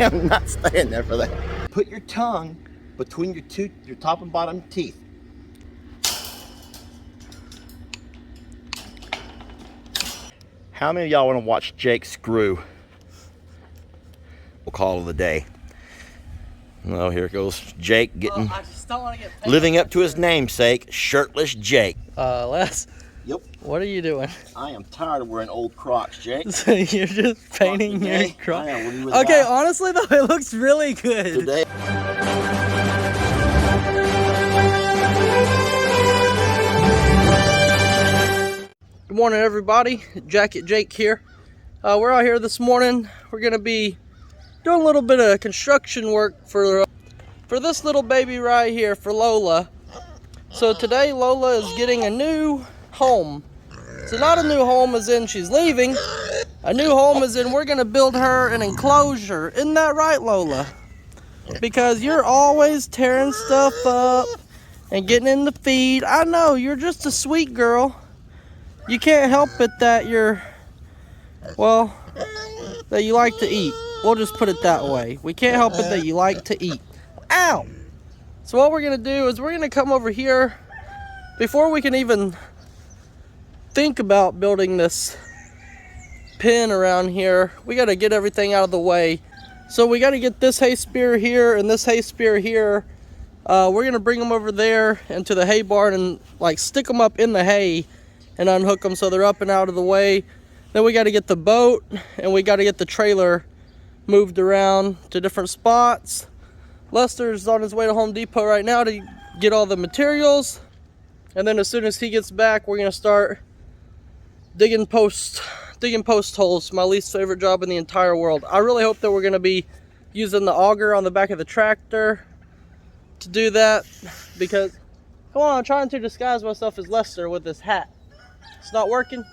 am not staying there for that. Put your tongue between your top and bottom teeth. How many of y'all want to watch Jake screw? We'll call it a day. Oh, here goes Jake getting, I just don't want to get living up to his namesake, shirtless Jake. Les. Yep. What are you doing? I am tired of wearing old Crocs, Jake. So you're just painting your Crocs? Okay, Okay, honestly though, it looks really good. Today. Good morning, everybody. Jacket Jake here. We're out here this morning. We're gonna be doing a little bit of construction work for this little baby right here, for Lola. So today Lola is getting a new home. So not a new home as in she's leaving. A new home as in we're gonna build her an enclosure. Isn't that right, Lola? Because you're always tearing stuff up and getting in the feed. I know, you're just a sweet girl. You can't help it that that you like to eat. We'll just put it that way. We can't help it that you like to eat. Ow! So what we're gonna do is we're gonna come over here before we can even think about building this pen around here. We gotta get everything out of the way. So we gotta get this hay spear here and this hay spear here. We're gonna bring them over there into the hay barn and like stick them up in the hay and unhook them so they're up and out of the way. Then we got to get the boat and we got to get the trailer moved around to different spots. Lester's on his way to Home Depot right now to get all the materials, and then as soon as he gets back, we're gonna start digging post holes. My least favorite job in the entire world. I really hope that we're gonna be using the auger on the back of the tractor to do that, because come on, I'm trying to disguise myself as Lester with this hat. It's not working.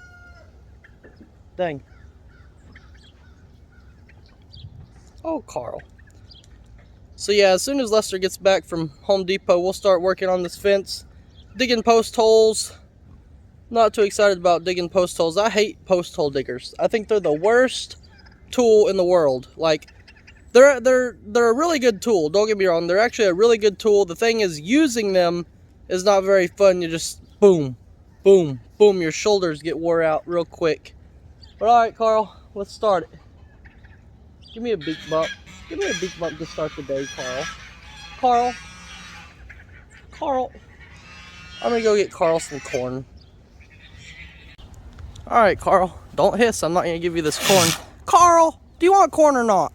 Dang. Oh, Carl. So yeah, as soon as Lester gets back from Home Depot, we'll start working on this fence, digging post holes. Not too excited about digging post holes. I hate post hole diggers. I think they're the worst tool in the world. Like, they're a really good tool. Don't get me wrong. They're actually a really good tool. The thing is, using them is not very fun. You just boom, boom, boom. Your shoulders get wore out real quick. But all right, Carl, let's start it. Give me a big bump. Give me a big bump to start the day, Carl. Carl. I'm gonna go get Carl some corn. All right, Carl, don't hiss. I'm not gonna give you this corn. Carl, do you want corn or not?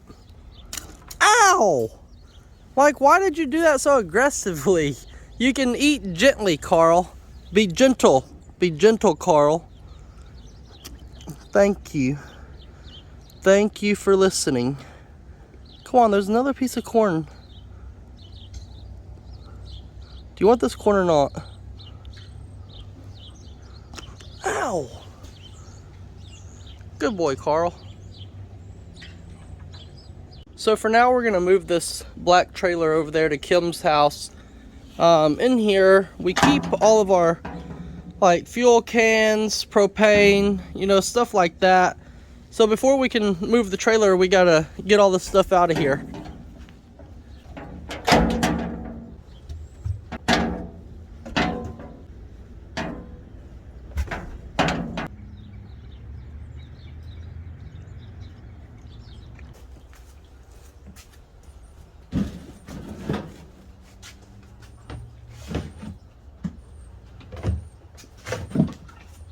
Ow! Like, why did you do that so aggressively? You can eat gently, Carl. Be gentle. Be gentle, Carl. Thank you. Thank you for listening. Come on, there's another piece of corn. Do you want this corn or not? Ow! Good boy, Carl. So for now, we're gonna move this black trailer over there to Kim's house. In here, we keep all of our like fuel cans, propane, you know, stuff like that. So before we can move the trailer, we gotta get all this stuff out of here.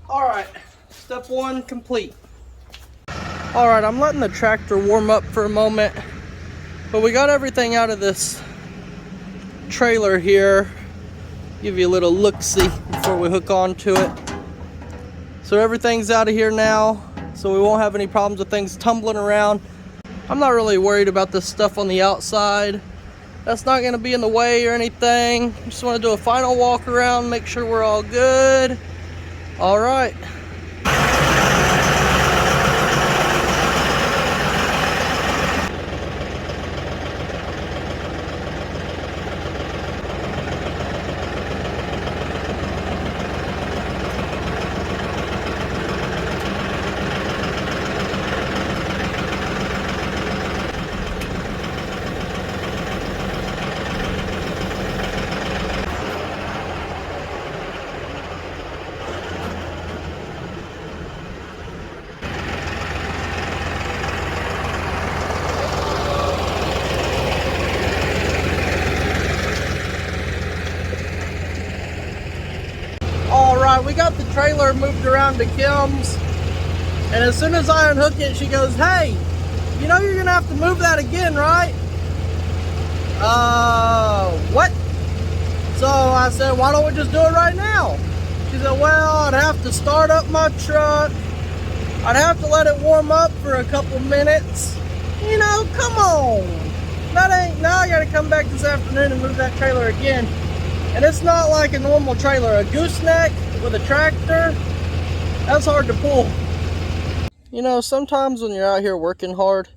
Alright, step one complete. Alright, I'm letting the tractor warm up for a moment, but we got everything out of this trailer here. Give you a little look-see before we hook onto it. So everything's out of here now, so we won't have any problems with things tumbling around. I'm not really worried about this stuff on the outside. That's not going to be in the way or anything. Just want to do a final walk around, make sure we're all good. All right. we got the trailer moved around to Kim's, and as soon as I unhook it, she goes, "Hey, you know you're gonna have to move that again, right?" What? So I said, "Why don't we just do it right now?" She said, "Well, I'd have to start up my truck. I'd have to let it warm up for a couple minutes. You know, come on. That ain't, now I gotta come back this afternoon and move that trailer again." And it's not like a normal trailer. A gooseneck with a tractor, that's hard to pull. You know, sometimes when you're out here working hard,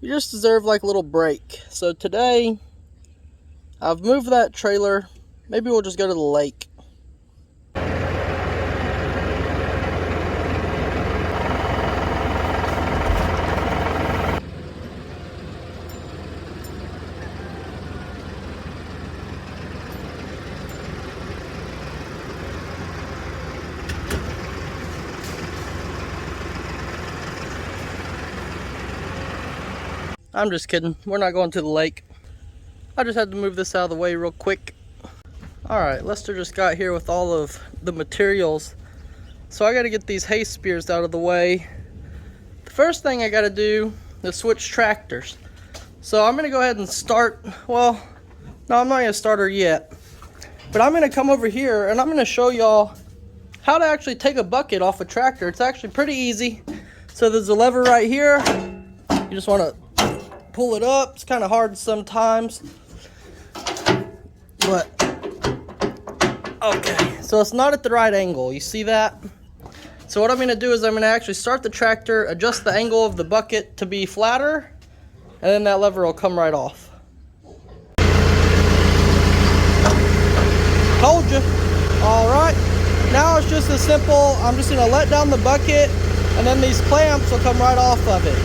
you just deserve like a little break. So today, I've moved that trailer. Maybe we'll just go to the lake. I'm just kidding. We're not going to the lake. I just had to move this out of the way real quick. Alright, Lester just got here with all of the materials. So I got to get these hay spears out of the way. The first thing I got to do is switch tractors. So I'm going to go ahead and start, well, no, I'm not going to start her yet. But I'm going to come over here and I'm going to show y'all how to actually take a bucket off a tractor. It's actually pretty easy. So there's a lever right here. You just want to pull it up. It's kind of hard sometimes, but okay, so it's not at the right angle. You see that? So what I'm going to do is I'm going to actually start the tractor, adjust the angle of the bucket to be flatter, and then that lever will come right off. Told you. Alright, now it's just as simple. I'm just going to let down the bucket, and then these clamps will come right off of it.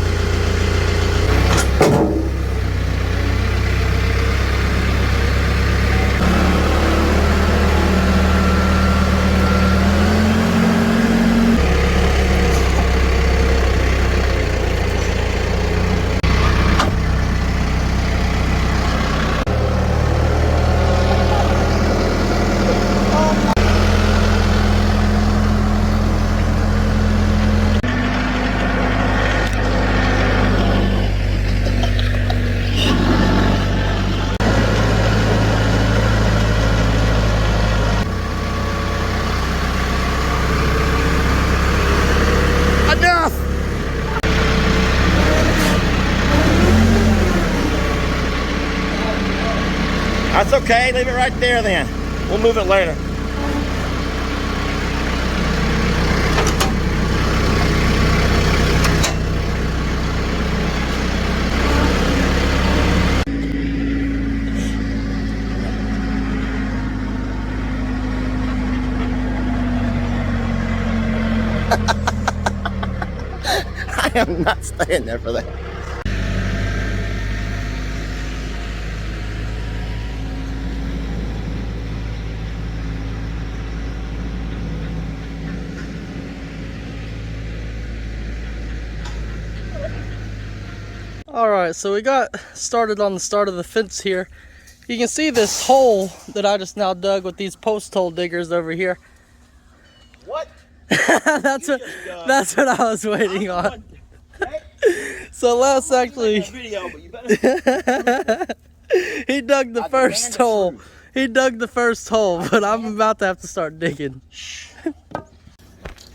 That's okay, leave it right there then. We'll move it later. I am not staying there for that. Alright, so we got started on the start of the fence here. You can see this hole that I just now dug with these post hole diggers over here. What? that's what I was waiting on. So Les actually Video, but you better... he dug the first hole. He dug the first hole, but I'm about to have to start digging.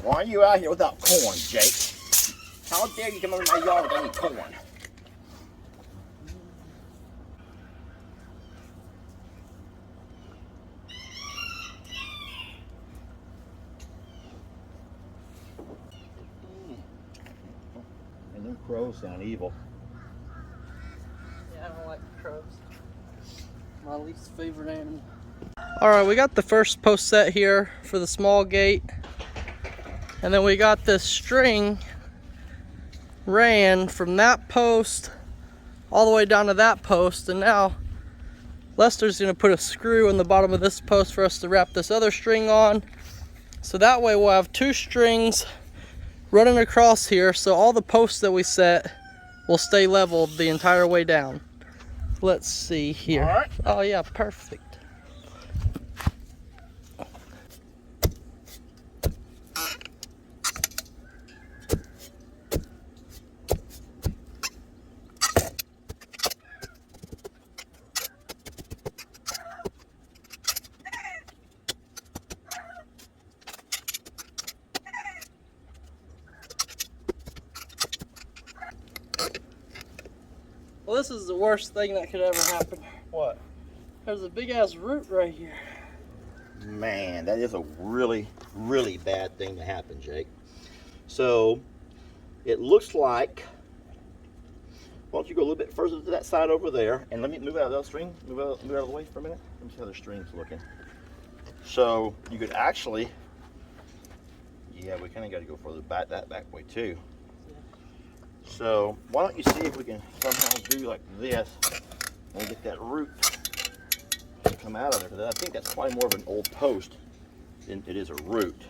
Why are you out here without corn, Jake? How dare you come over my yard with any corn? And them crows sound evil. Yeah, I don't like crows. My least favorite animal. Alright, we got the first post set here for the small gate. And then we got this string ran from that post all the way down to that post. And now Lester's going to put a screw in the bottom of this post for us to wrap this other string on. So that way we'll have two strings running across here, so all the posts that we set will stay leveled the entire way down. Let's see here. All right. Oh yeah, perfect. Well, this is the worst thing that could ever happen. What? There's a big ass root right here. Man, that is a really, really bad thing to happen, Jake. So, it looks like, why don't you go a little bit further to that side over there, and let me move out of that string, move out of the way for a minute. Let me see how the string's looking. So, you could actually, yeah, we kind of got to go further back, that back way too. So, why don't you see if we can somehow do like this, and get that root to come out of there, because I think that's probably more of an old post than it is a root.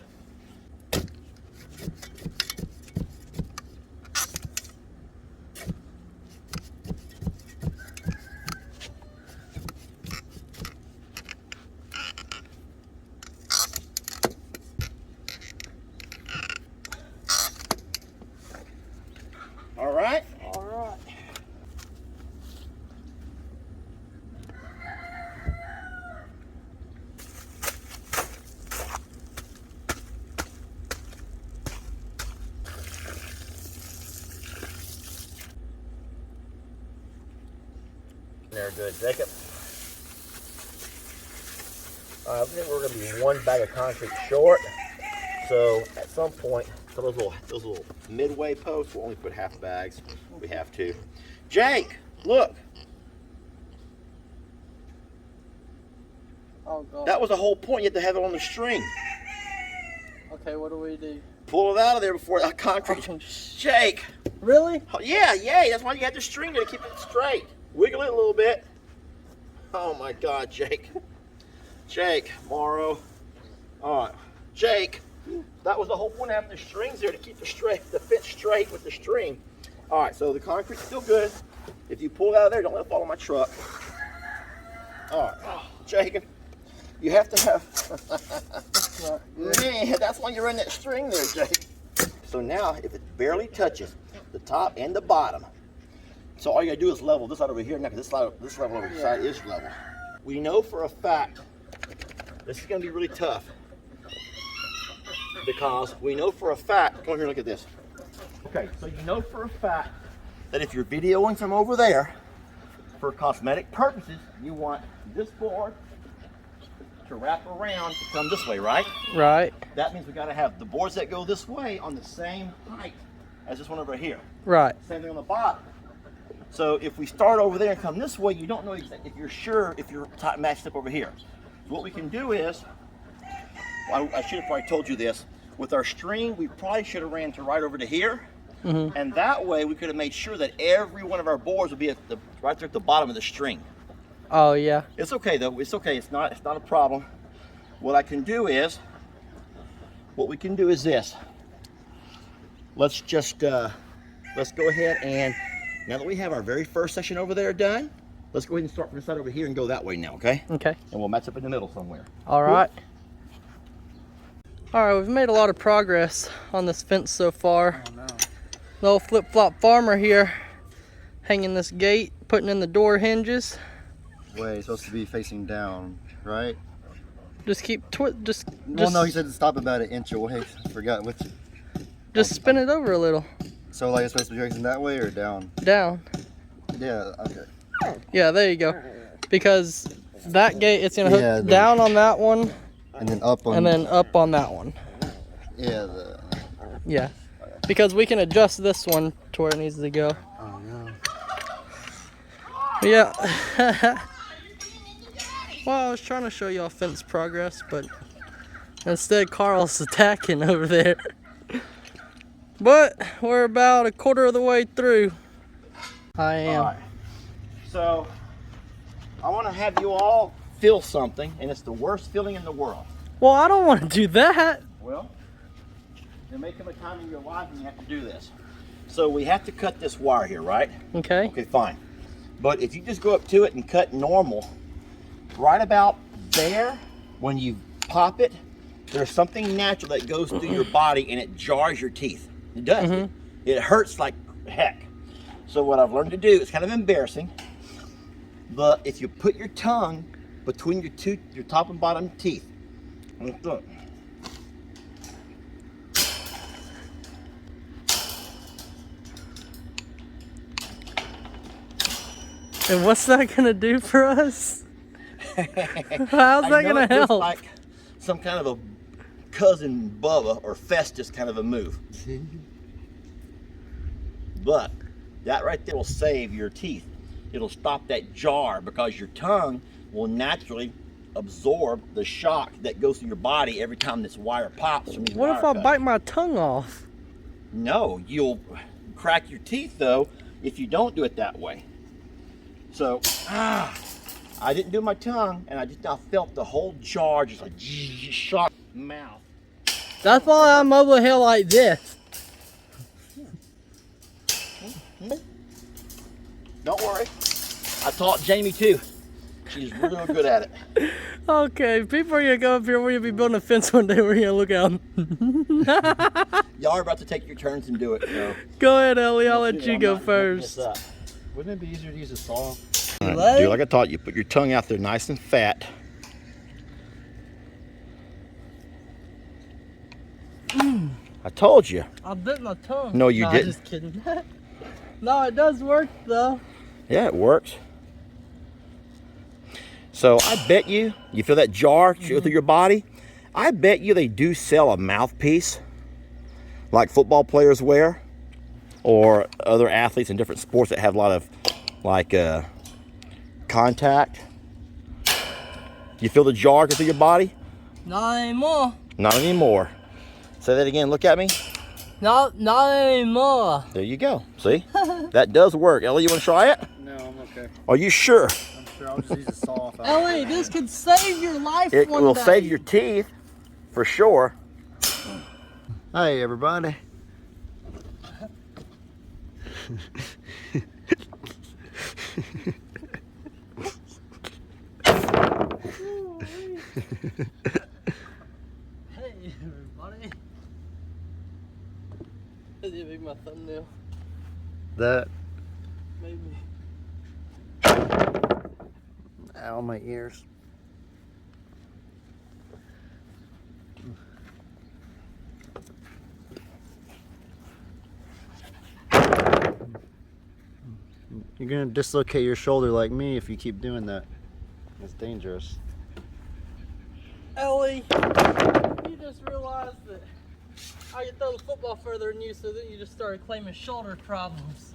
All right? All right. There, good, Jacob. I think we're going to be one bag of concrete short. So at some point, so those little midway posts, we'll only put half bags. We have to. Jake, look. Oh God. That was the whole point. You had to have it on the string. Okay, what do we do? Pull it out of there before that concrete. Oh, Jake. really? Oh, yeah, yay. That's why you have the string there to keep it straight. Wiggle it a little bit. Oh my God, Jake. Jake, Morrow. All right, Jake. That was the whole point of having the strings there to keep the fence straight with the string. All right, so the concrete's still good. If you pull it out of there, don't let it fall on my truck. All right, Jake, you have to have, man, that's why you run that string there, Jake. So now, if it barely touches the top and the bottom, so all you gotta do is level this side over here now, because this level over here side is level. We know for a fact this is gonna be really tough, because we know for a fact, come here, look at this. Okay, so you know for a fact that if you're videoing from over there, for cosmetic purposes, you want this board to wrap around to come this way, right? Right. That means we gotta have the boards that go this way on the same height as this one over here. Right. Same thing on the bottom. So if we start over there and come this way, you don't know if you're sure if you're matched up over here. So what we can do is, I should have probably told you this, with our string, we probably should have ran to right over to here. Mm-hmm. And that way we could have made sure that every one of our boards would be right there at the bottom of the string. Oh yeah. It's okay though, it's okay, it's not a problem. What we can do is this. Let's just, let's go ahead and, now that we have our very first section over there done, let's go ahead and start from this side over here and go that way now, okay? Okay. And we'll match up in the middle somewhere. All right. All right, we've made a lot of progress on this fence so far. Oh no. The old flip-flop farmer here, hanging this gate, putting in the door hinges. Way, it's supposed to be facing down, right? Just keep just. Well, no, he said to stop about an inch away. I forgot which. Just spin it over a little. So like it's supposed to be facing that way or down? Down. Yeah. Okay. Yeah, there you go. Because that gate, it's gonna hook down on that one, and then up on. and then up on that one. Yeah. Yeah. Because we can adjust this one to where it needs to go. Oh no. Yeah. Well, I was trying to show y'all fence progress, but instead Carl's attacking over there. But we're about a quarter of the way through. I am. All right. So I want to have you all feel something, and it's the worst feeling in the world. Well, I don't want to do that. Well, there may come a time in your life when you have to do this. So we have to cut this wire here, right? Okay. Okay, fine. But if you just go up to it and cut normal, right about there, when you pop it, there's something natural that goes through your body and it jars your teeth. It does. Mm-hmm. It hurts like heck. So what I've learned to do, it's kind of embarrassing, but if you put your tongue between your top and bottom teeth, look. And what's that gonna do for us? How's that gonna help? Like some kind of a cousin Bubba or Festus kind of a move. But that right there will save your teeth. It'll stop that jar because your tongue will naturally absorb the shock that goes through your body every time this wire pops from these What wire if I cuts. bite my tongue off? No, you'll crack your teeth though if you don't do it that way. So, I didn't do my tongue, and I just now felt the whole jar just like shock mouth. That's why I'm over here like this. Don't worry, I taught Jamie too. She's real good at it. Okay, people are gonna go up here. We're gonna be building a fence one day. We're gonna look out. Y'all are about to take your turns and do it. So. Go ahead, Ellie. I'll let you go first. Wouldn't it be easier to use a saw? Do like I taught you. Put your tongue out there nice and fat. I told you. I bit my tongue. No, you didn't. Just kidding. No, it does work though. Yeah, it works. So I bet you feel that jar go through your body? I bet you they do sell a mouthpiece like football players wear or other athletes in different sports that have a lot of like contact. You feel the jar go through your body? Not anymore. Not anymore. Say that again, look at me. Not anymore. There you go, see? That does work. Ellie, you wanna try it? No, I'm okay. Are you sure? I'm sure I'll just use a saw if I Ellie, this could save your life It one will day. save your teeth, for sure. Hi, everybody. Hey, everybody. Is it make my thumbnail? That. Maybe. Ow, my ears. You're gonna dislocate your shoulder like me if you keep doing that. It's dangerous. Ellie, you just realized that I could throw the football further than you, so then you just started claiming shoulder problems.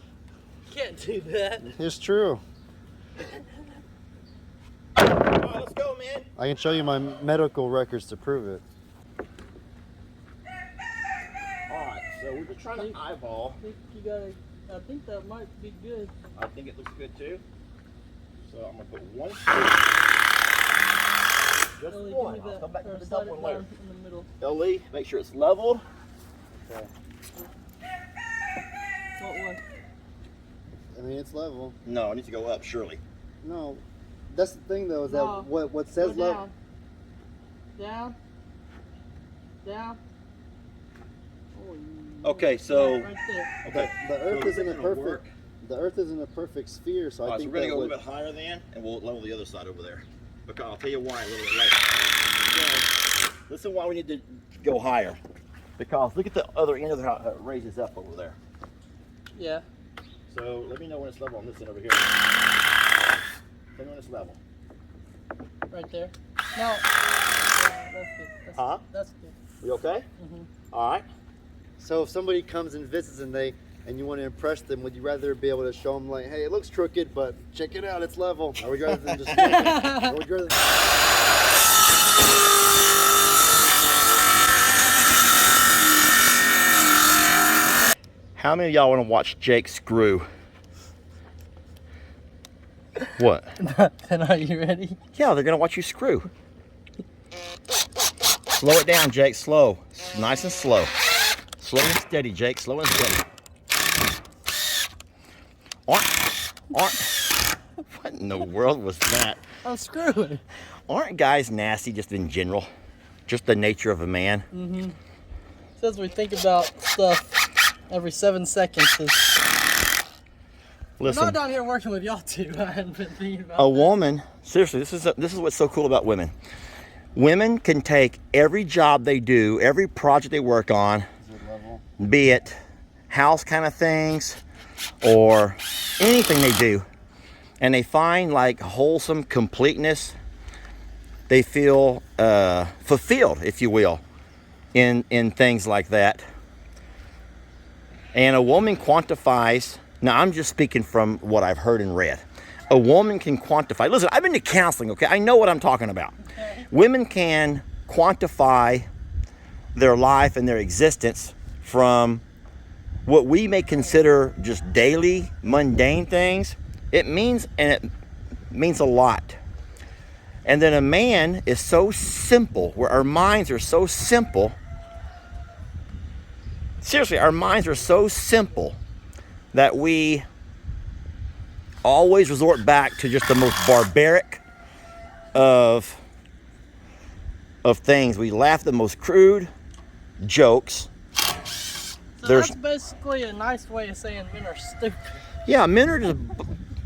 Can't do that. It's true. Alright, let's go, man. I can show you my medical records to prove it. Alright, so we're just trying to eyeball. I think that might be good. I think it looks good too. So I'm gonna put one just Ellie, one. give me I'll that, come back or with the slide double it one later. down in the middle. Ellie, make sure it's leveled. Okay. What one? I mean, it's level. No, it needs to go up, surely. No, that's the thing though, is No. that what Go says level. down. Down. Down. Oh, Okay, so right there. okay. The Earth So isn't this a gonna perfect. work. The Earth isn't a perfect sphere, so I Alright, so think we're gonna that go a would, little bit higher then, and we'll level the other side over there. Because I'll tell you why a little bit later. Listen why we need to go higher. Because look at the other end of how it raises up over there. Yeah. So let me know when it's level on this end over here. Tell me when it's level. Right there. No. Yeah, that's good. That's Huh? good. That's good. We okay? Mm-hmm. All right. So if somebody comes and visits and you want to impress them, would you rather be able to show them like, hey, it looks crooked, but check it out, it's level? Or would you rather than just or would you rather How many of y'all want to watch Jake screw? What? Then are you ready? Yeah, they're gonna watch you screw. Slow it down, Jake. Slow. Nice and slow. Slow and steady, Jake. Slow and steady. What in the world was that? I'm screwing. Aren't guys nasty just in general? Just the nature of a man? Mm-hmm. Says we think about stuff every 7 seconds. I'm not Listen, down here working with y'all two. I hadn't been thinking about a woman, seriously, this is what's so cool about women. Women can take every job they do, every project they work on, level? be it house kind of things or anything they do, and they find like wholesome completeness. They feel fulfilled, if you will, in things like that. And a woman quantifies, now I'm just speaking from what I've heard and read. A woman can quantify, listen, I've been to counseling, okay? I know what I'm talking about. Okay. Women can quantify their life and their existence from what we may consider just daily, mundane things. It means a lot. And then a man is so simple, where our minds are so simple. Seriously, our minds are so simple that we always resort back to just the most barbaric of things. We laugh the most crude jokes. So that's basically a nice way of saying men are stupid. Yeah, men are just,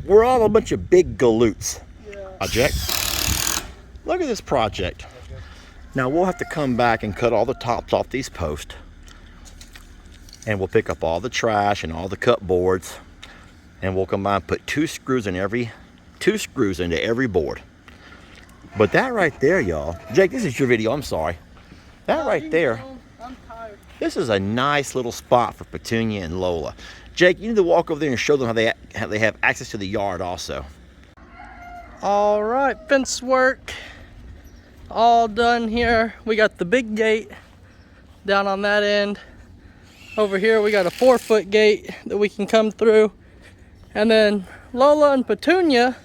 we're all a bunch of big galoots. Yeah. Project. Look at this project. Now we'll have to come back and cut all the tops off these posts. And we'll pick up all the trash and all the cut boards. And we'll come by and put two screws into every board. But that right there, y'all. Jake, this is your video, I'm sorry. That right there. I'm tired. This is a nice little spot for Petunia and Lola. Jake, you need to walk over there and show them how they have access to the yard also. All right, fence work all done here. We got the big gate down on that end. Over here we got a 4-foot gate that we can come through. And then Lola and Petunia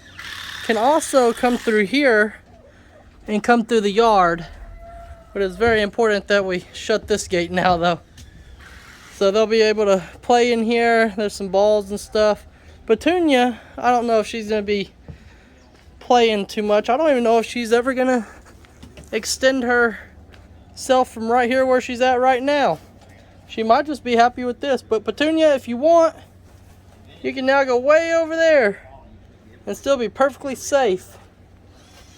can also come through here and come through the yard. But it's very important that we shut this gate now though. So they'll be able to play in here. There's some balls and stuff. Petunia, I don't know if she's gonna be playing too much. I don't even know if she's ever gonna extend herself from right here where she's at right now. She might just be happy with this. But Petunia, if you want, you can now go way over there and still be perfectly safe.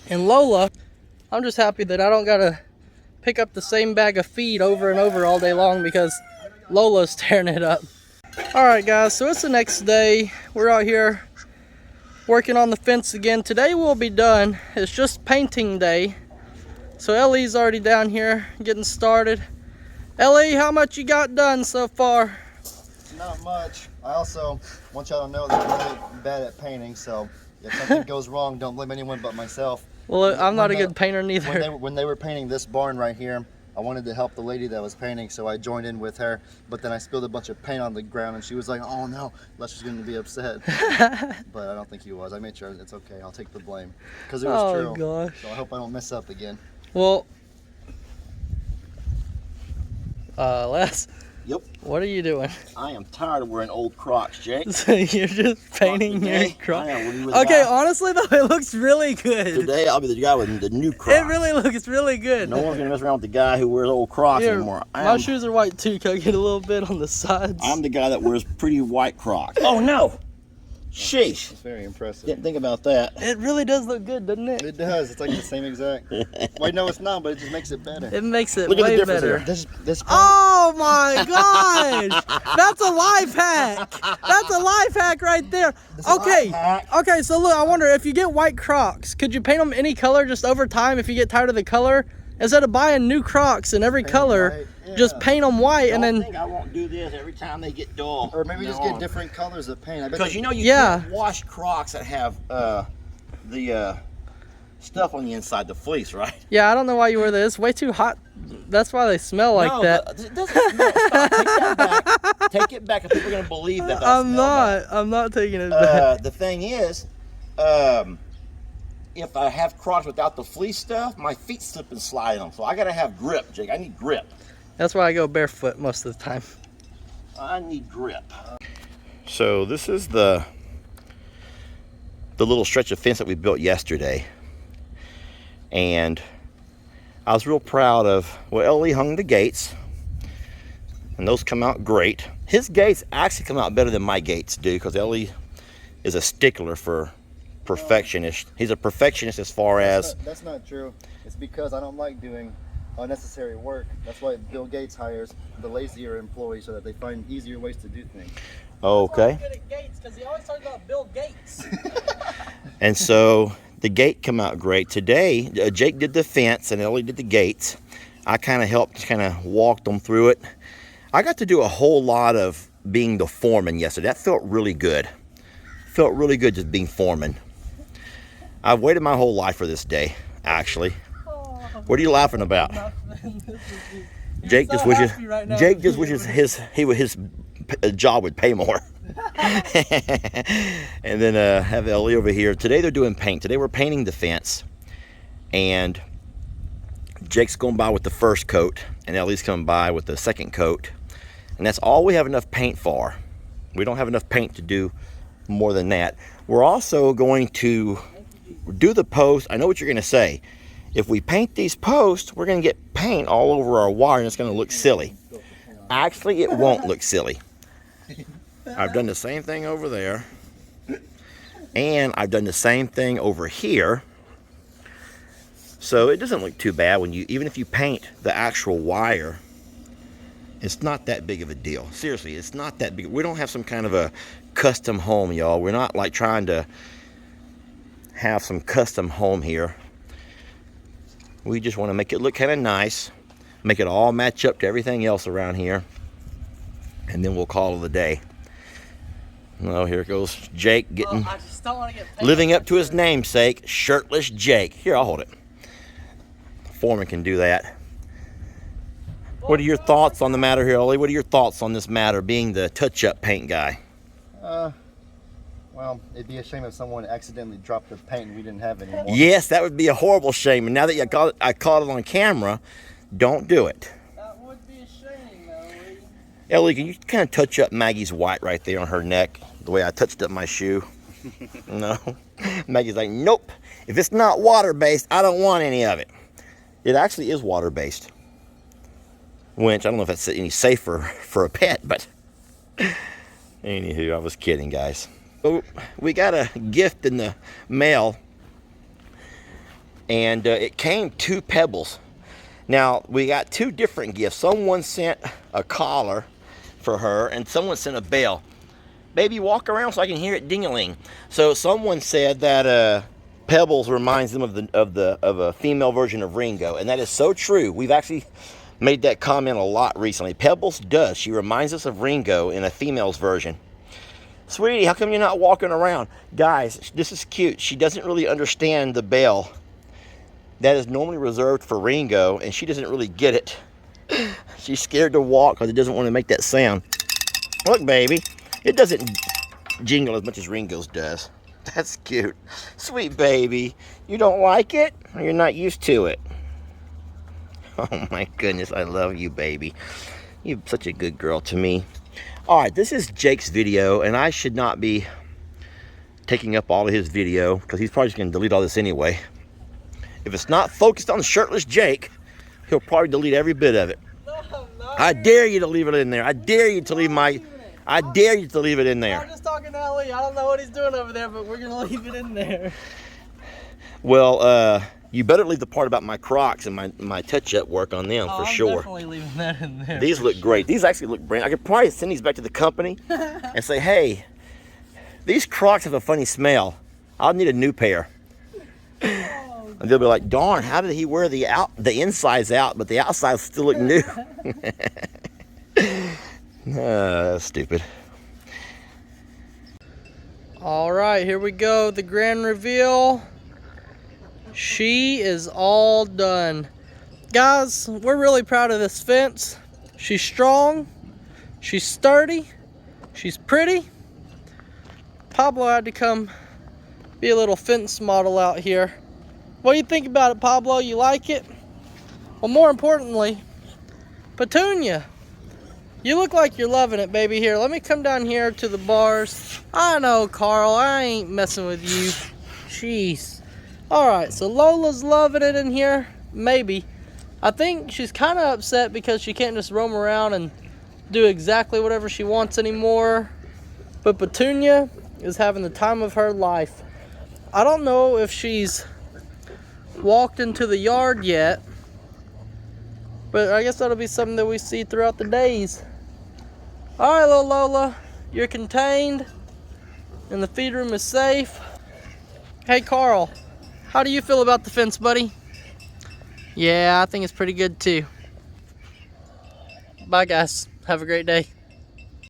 And Lola, I'm just happy that I don't gotta pick up the same bag of feed over and over all day long because Lola's tearing it up. Alright guys, so it's the next day. We're out here working on the fence again. Today will be done. It's just painting day. So Ellie's already down here getting started. Ellie, how much you got done so far? Not much. I also want y'all to know that I'm really bad at painting, so if something goes wrong, don't blame anyone but myself. Well, I'm not a good painter neither. When they were painting this barn right here, I wanted to help the lady that was painting, so I joined in with her, but then I spilled a bunch of paint on the ground and she was like, oh no, Lester's going to be upset. But I don't think he was. I made sure it's okay. I'll take the blame because it was true. Oh gosh. So I hope I don't mess up again. Well, Les. Yep. What are you doing? I am tired of wearing old Crocs, Jake. So you're just painting your Crocs? Okay, okay, honestly though, it looks really good. Today I'll be the guy with the new Crocs. It really looks really good. No one's gonna mess around with the guy who wears old Crocs anymore. My shoes are white too. Can I get a little bit on the sides? I'm the guy that wears pretty white Crocs. Oh no! Sheesh. It's very impressive. Didn't think about that. It really does look good, doesn't it? It does. It's like the same exact. Wait, no, it's not, but it just makes it better. It makes it Look at the way difference better. here. This Oh my gosh! That's a life hack. That's a life hack right there. Okay. Okay, so look, I wonder if you get white Crocs, could you paint them any color just over time if you get tired of the color? Instead of buying new Crocs in every color, just paint them white and then. I won't do this every time they get dull. Or maybe just get different colors of paint. Because you know you can't wash Crocs that have the stuff on the inside, the fleece, right? Yeah, I don't know why you wear this. It's way too hot. That's why they smell like that. It doesn't smell. Stop. Take that back. Take it back if people are going to believe that. I'm not taking it back. The thing is, if I have Crocs without the fleece stuff, my feet slip and slide in them. So I got to have grip, Jake. I need grip. That's why I go barefoot most of the time. I need grip. So this is the little stretch of fence that we built yesterday. And I was real proud of, well, Ellie hung the gates. And those come out great. His gates actually come out better than my gates do because Ellie is a stickler for perfectionist. He's a perfectionist as far as... That's not true. It's because I don't like doing unnecessary work. That's why Bill Gates hires the lazier employees so that they find easier ways to do things. Okay. That's why I'm good at Gates because he always talks about Bill Gates. And so the gate come out great. Today, Jake did the fence and Ellie did the gates. I kind of helped, kind of walked them through it. I got to do a whole lot of being the foreman yesterday. That felt really good. Felt really good just being foreman. I've waited my whole life for this day, actually. What are you laughing about? Jake just wishes his job would pay more. And then have Ellie over here. Today they're doing paint. Today we're painting the fence. And Jake's going by with the first coat, and Ellie's coming by with the second coat. And that's all we have enough paint for. We don't have enough paint to do more than that. We're also going to do the post. I know what you're going to say. If we paint these posts, we're going to get paint all over our wire, and it's going to look silly. Actually, it won't look silly. I've done the same thing over there, and I've done the same thing over here. So it doesn't look too bad when even if you paint the actual wire. It's not that big of a deal. Seriously, it's not that big. We don't have some kind of a custom home, y'all. We're not like trying to have some custom home here. We just want to make it look kind of nice, make it all match up to everything else around here, and then we'll call it a day. Oh, here goes Jake getting, I just don't want to get living up to his namesake, shirtless Jake. Here, I'll hold it. Foreman can do that. What are your thoughts on the matter here, Ollie? What are your thoughts on this matter, being the touch-up paint guy? Well, it'd be a shame if someone accidentally dropped the paint and we didn't have any more. Yes, that would be a horrible shame. And now that I caught it on camera, don't do it. That would be a shame, Ellie. Ellie, can you kind of touch up Maggie's white right there on her neck, the way I touched up my shoe? No. Maggie's like, nope. If it's not water-based, I don't want any of it. It actually is water-based. Winch, I don't know if that's any safer for a pet, but anywho, I was kidding, guys. Oh, we got a gift in the mail, and it came 2 Pebbles. Now, we got 2 different gifts. Someone sent a collar for her, and someone sent a bell. Baby, walk around so I can hear it ding-a-ling. So someone said that Pebbles reminds them of a female version of Ringo, and that is so true. We've actually made that comment a lot recently. Pebbles does. She reminds us of Ringo in a female's version. Sweetie, how come you're not walking around? Guys, this is cute. She doesn't really understand the bell. That is normally reserved for Ringo, and she doesn't really get it. She's scared to walk because it doesn't want to make that sound. Look, baby, it doesn't jingle as much as Ringo's does. That's cute. Sweet baby, you don't like it? Or you're not used to it? Oh my goodness, I love you, baby. You're such a good girl to me. All right, this is Jake's video, and I should not be taking up all of his video because he's probably just going to delete all this anyway. If it's not focused on shirtless Jake, he'll probably delete every bit of it. No, I dare you to leave it in there. I dare you to leave I dare you to leave it in there. I'm just talking to Ellie. I don't know what he's doing over there, but we're going to leave it in there. Well, you better leave the part about my Crocs and my touch-up work on them for sure. I'm definitely leaving that in there. These look great. These actually look brand. I could probably send these back to the company and say, hey, these Crocs have a funny smell. I'll need a new pair. And they'll be like, darn, how did he wear the insides out, but the outsides still look new? That's stupid. All right, here we go. The grand reveal. She is all done. Guys, we're really proud of this fence. She's strong. She's sturdy. She's pretty. Pablo had to come be a little fence model out here. What do you think about it, Pablo? You like it? Well, more importantly, Petunia, you look like you're loving it, baby. Here, let me come down here to the bars. I know, Carl, I ain't messing with you. Jeez. Alright, so Lola's loving it in here. Maybe. I think she's kind of upset because she can't just roam around and do exactly whatever she wants anymore. But Petunia is having the time of her life. I don't know if she's walked into the yard yet, but I guess that'll be something that we see throughout the days. Alright, little Lola, you're contained and the feed room is safe. Hey, Carl, how do you feel about the fence, buddy? Yeah, I think it's pretty good too. Bye, guys. Have a great day.